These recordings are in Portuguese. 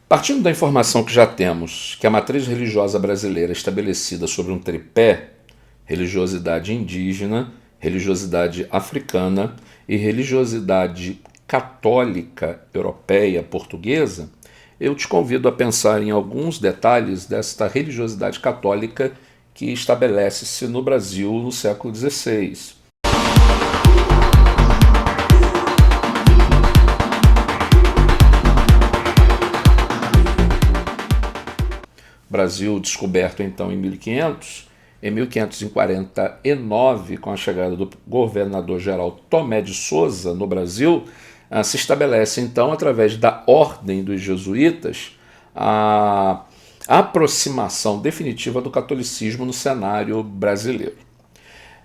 Partindo da informação que já temos, que a matriz religiosa brasileira é estabelecida sobre um tripé, religiosidade indígena, religiosidade africana e religiosidade católica europeia portuguesa, eu te convido a pensar em alguns detalhes desta religiosidade católica que estabelece-se no Brasil no século XVI. Brasil descoberto então em 1500, em 1549, com a chegada do governador-geral Tomé de Souza no Brasil, se estabelece então, através da Ordem dos Jesuítas, a aproximação definitiva do catolicismo no cenário brasileiro.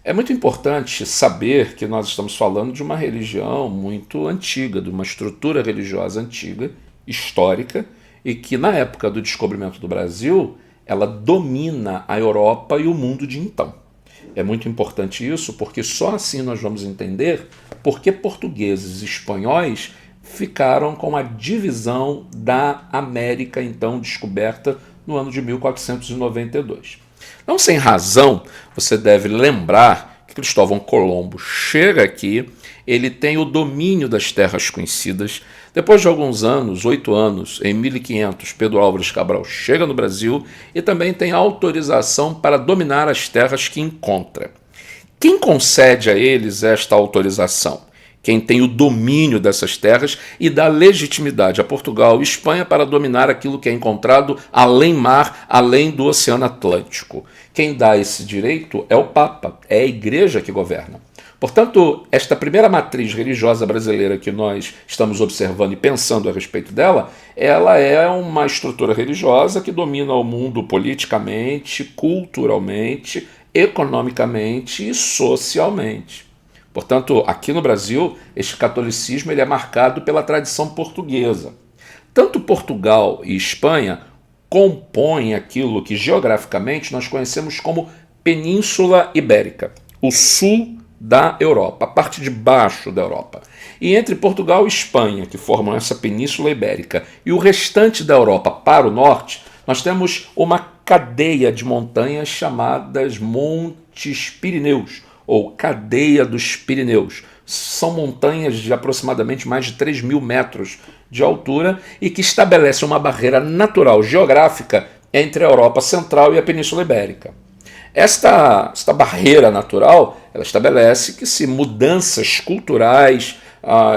É muito importante saber que nós estamos falando de uma religião muito antiga, de uma estrutura religiosa antiga, histórica, e que na época do descobrimento do Brasil, ela domina a Europa e o mundo de então. É muito importante isso, porque só assim nós vamos entender por que portugueses e espanhóis ficaram com a divisão da América, então descoberta no ano de 1492. Não sem razão, você deve lembrar que Cristóvão Colombo chega aqui, ele tem o domínio das terras conhecidas. Depois de alguns anos, 8 anos, em 1500, Pedro Álvares Cabral chega no Brasil e também tem autorização para dominar as terras que encontra. Quem concede a eles esta autorização? Quem tem o domínio dessas terras e dá legitimidade a Portugal e Espanha para dominar aquilo que é encontrado além mar, além do Oceano Atlântico. Quem dá esse direito é o Papa, é a Igreja que governa. Portanto, esta primeira matriz religiosa brasileira que nós estamos observando e pensando a respeito dela, ela é uma estrutura religiosa que domina o mundo politicamente, culturalmente, economicamente e socialmente. Portanto, aqui no Brasil, este catolicismo ele é marcado pela tradição portuguesa. Tanto Portugal e Espanha compõem aquilo que geograficamente nós conhecemos como Península Ibérica, o sul da Europa, a parte de baixo da Europa. E entre Portugal e Espanha, que formam essa Península Ibérica, e o restante da Europa para o norte, nós temos uma cadeia de montanhas chamadas Montes Pirineus, ou Cadeia dos Pirineus. São montanhas de aproximadamente mais de 3.000 metros de altura e que estabelecem uma barreira natural geográfica entre a Europa Central e a Península Ibérica. Esta barreira natural ela estabelece que se mudanças culturais,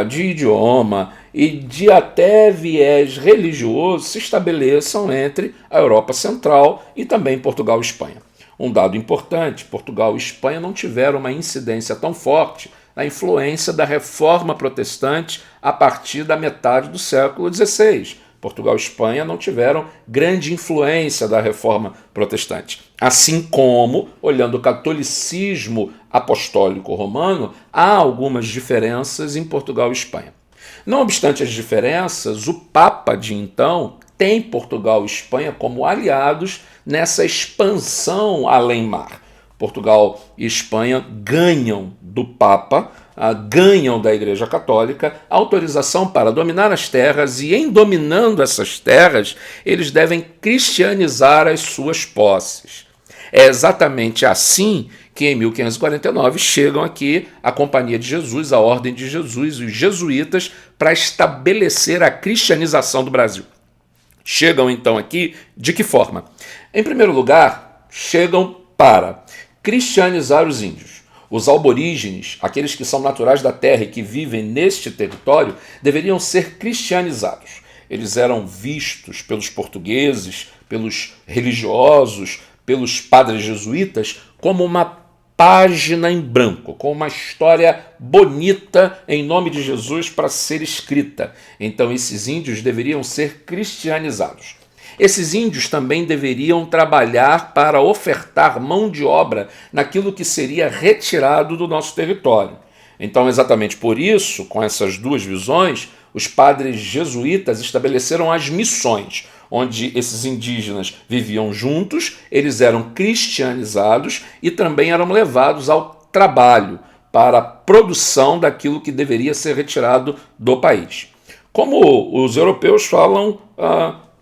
de idioma e de até viés religioso se estabeleçam entre a Europa Central e também Portugal e Espanha. Um dado importante, Portugal e Espanha não tiveram uma incidência tão forte na influência da Reforma Protestante a partir da metade do século XVI. Portugal e Espanha não tiveram grande influência da Reforma Protestante. Assim como, olhando o catolicismo apostólico romano, há algumas diferenças em Portugal e Espanha. Não obstante as diferenças, o Papa de então tem Portugal e Espanha como aliados nessa expansão além mar. Portugal e Espanha ganham do Papa, ganham da Igreja Católica autorização para dominar as terras e, em dominando essas terras, eles devem cristianizar as suas posses. É exatamente assim que, em 1549, chegam aqui a Companhia de Jesus, a Ordem de Jesus e os jesuítas para estabelecer a cristianização do Brasil. Chegam, então, aqui de que forma? Em primeiro lugar, chegam para cristianizar os índios. Os aborígenes, aqueles que são naturais da terra e que vivem neste território, deveriam ser cristianizados. Eles eram vistos pelos portugueses, pelos religiosos, pelos padres jesuítas, como uma página em branco, com uma história bonita em nome de Jesus para ser escrita. Então esses índios deveriam ser cristianizados. Esses índios também deveriam trabalhar para ofertar mão de obra naquilo que seria retirado do nosso território. Então, exatamente por isso, com essas duas visões, os padres jesuítas estabeleceram as missões, onde esses indígenas viviam juntos, eles eram cristianizados e também eram levados ao trabalho para a produção daquilo que deveria ser retirado do país. Como os europeus falam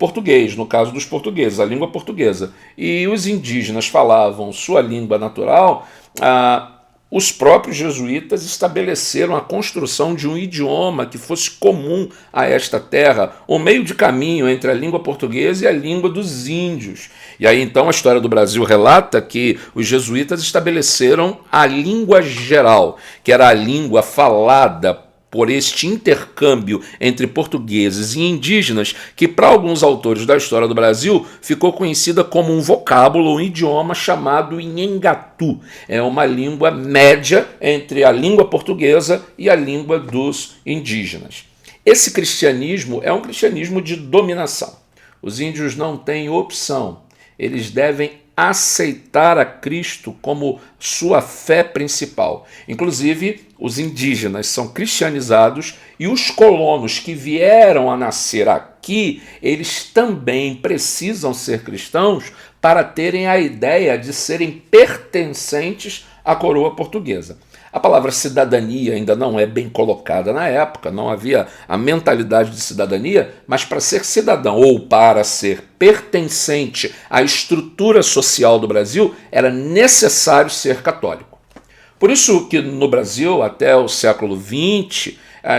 português, no caso dos portugueses, a língua portuguesa, e os indígenas falavam sua língua natural, os próprios jesuítas estabeleceram a construção de um idioma que fosse comum a esta terra, o meio de caminho entre a língua portuguesa e a língua dos índios. E aí então a história do Brasil relata que os jesuítas estabeleceram a língua geral, que era a língua falada por este intercâmbio entre portugueses e indígenas, que para alguns autores da história do Brasil ficou conhecida como um vocábulo, um idioma chamado Nhengatu. É uma língua média entre a língua portuguesa e a língua dos indígenas. Esse cristianismo é um cristianismo de dominação. Os índios não têm opção. Eles devem aceitar a Cristo como sua fé principal. Inclusive, os indígenas são cristianizados e os colonos que vieram a nascer aqui, eles também precisam ser cristãos para terem a ideia de serem pertencentes à coroa portuguesa. A palavra cidadania ainda não é bem colocada na época, não havia a mentalidade de cidadania, mas para ser cidadão ou para ser pertencente à estrutura social do Brasil, era necessário ser católico. Por isso que no Brasil, até o século XX,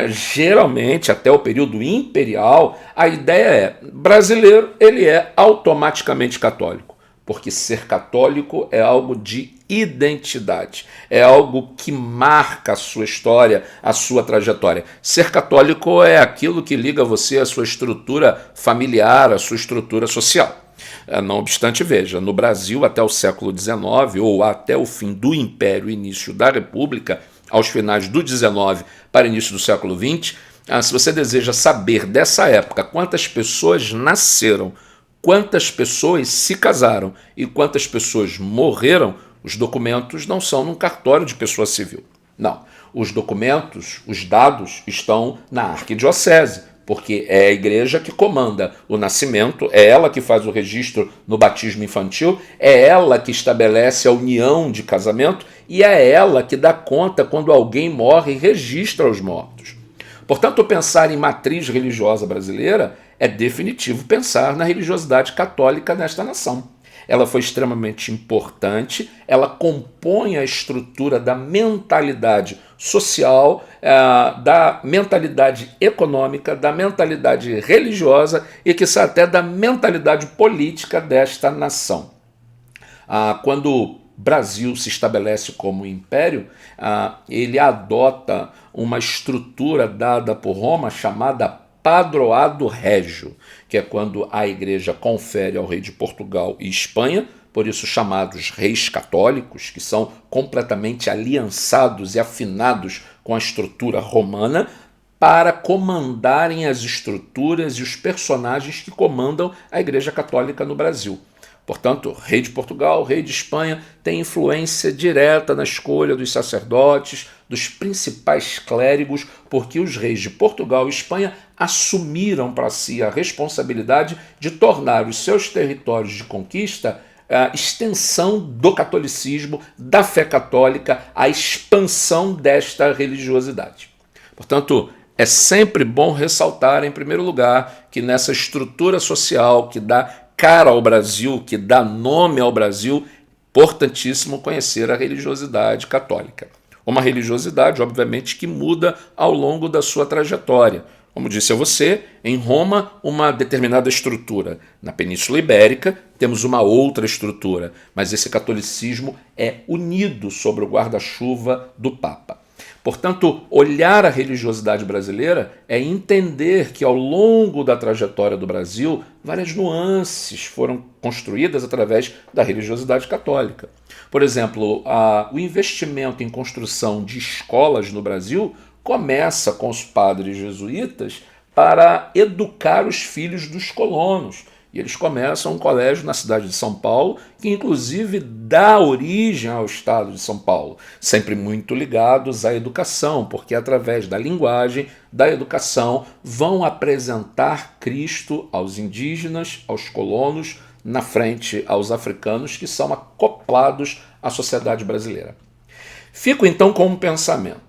geralmente até o período imperial, a ideia é, brasileiro, ele é automaticamente católico, porque ser católico é algo de identidade, é algo que marca a sua história, a sua trajetória. Ser católico é aquilo que liga você à sua estrutura familiar, à sua estrutura social. Não obstante, veja, no Brasil até o século XIX, ou até o fim do Império, início da República, aos finais do XIX para início do século XX, se você deseja saber dessa época quantas pessoas nasceram, quantas pessoas se casaram e quantas pessoas morreram, os documentos não são num cartório de pessoa civil. Não, os documentos, os dados estão na arquidiocese, porque é a igreja que comanda o nascimento, é ela que faz o registro no batismo infantil, é ela que estabelece a união de casamento e é ela que dá conta quando alguém morre e registra os mortos. Portanto, pensar em matriz religiosa brasileira é definitivo pensar na religiosidade católica nesta nação. Ela foi extremamente importante, ela compõe a estrutura da mentalidade social, da mentalidade econômica, da mentalidade religiosa e, quiçá, até da mentalidade política desta nação. Quando o Brasil se estabelece como império, ele adota uma estrutura dada por Roma chamada padroado régio, que é quando a igreja confere ao rei de Portugal e Espanha, por isso chamados reis católicos, que são completamente aliançados e afinados com a estrutura romana, para comandarem as estruturas e os personagens que comandam a igreja católica no Brasil. Portanto, rei de Portugal, rei de Espanha, tem influência direta na escolha dos sacerdotes, dos principais clérigos, porque os reis de Portugal e Espanha assumiram para si a responsabilidade de tornar os seus territórios de conquista a extensão do catolicismo, da fé católica, a expansão desta religiosidade. Portanto, é sempre bom ressaltar, em primeiro lugar, que nessa estrutura social que dá cara ao Brasil, que dá nome ao Brasil, importantíssimo conhecer a religiosidade católica. Uma religiosidade, obviamente, que muda ao longo da sua trajetória. Como disse a você, em Roma, uma determinada estrutura. Na Península Ibérica, temos uma outra estrutura, mas esse catolicismo é unido sobre o guarda-chuva do Papa. Portanto, olhar a religiosidade brasileira é entender que ao longo da trajetória do Brasil, várias nuances foram construídas através da religiosidade católica. Por exemplo, o investimento em construção de escolas no Brasil começa com os padres jesuítas para educar os filhos dos colonos. E eles começam um colégio na cidade de São Paulo, que inclusive dá origem ao estado de São Paulo, sempre muito ligados à educação, porque através da linguagem, da educação, vão apresentar Cristo aos indígenas, aos colonos, na frente aos africanos, que são acoplados à sociedade brasileira. Fico então com um pensamento.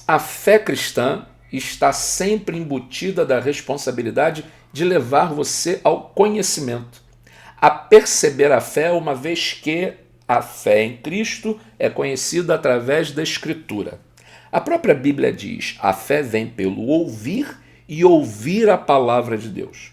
A fé cristã está sempre embutida da responsabilidade de levar você ao conhecimento, a perceber a fé, uma vez que a fé em Cristo é conhecida através da Escritura. A própria Bíblia diz: a fé vem pelo ouvir e ouvir a palavra de Deus.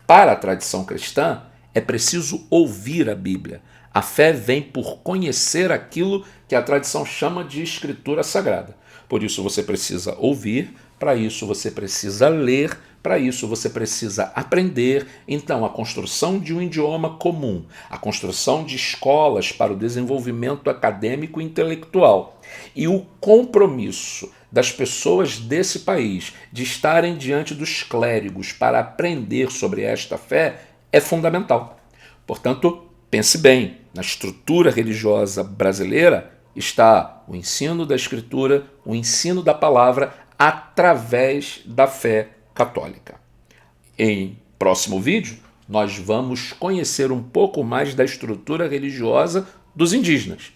Para a tradição cristã, é preciso ouvir a Bíblia. A fé vem por conhecer aquilo que a tradição chama de Escritura Sagrada. Por isso você precisa ouvir, para isso você precisa ler, para isso você precisa aprender. Então, a construção de um idioma comum, a construção de escolas para o desenvolvimento acadêmico e intelectual e o compromisso das pessoas desse país de estarem diante dos clérigos para aprender sobre esta fé é fundamental. Portanto, pense bem, na estrutura religiosa brasileira está o ensino da Escritura, o ensino da palavra através da fé católica. Em próximo vídeo, nós vamos conhecer um pouco mais da estrutura religiosa dos indígenas.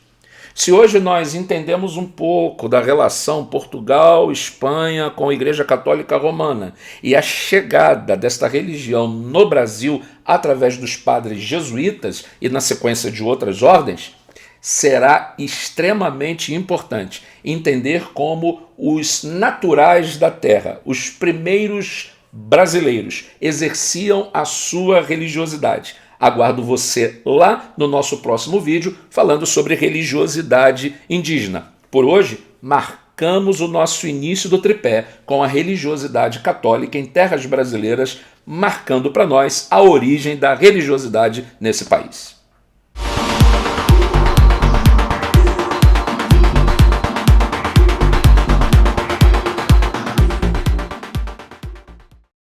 Se hoje nós entendemos um pouco da relação Portugal-Espanha com a Igreja Católica Romana e a chegada desta religião no Brasil através dos padres jesuítas e na sequência de outras ordens, será extremamente importante entender como os naturais da terra, os primeiros brasileiros, exerciam a sua religiosidade. Aguardo você lá no nosso próximo vídeo falando sobre religiosidade indígena. Por hoje, marcamos o nosso início do tripé com a religiosidade católica em terras brasileiras, marcando para nós a origem da religiosidade nesse país.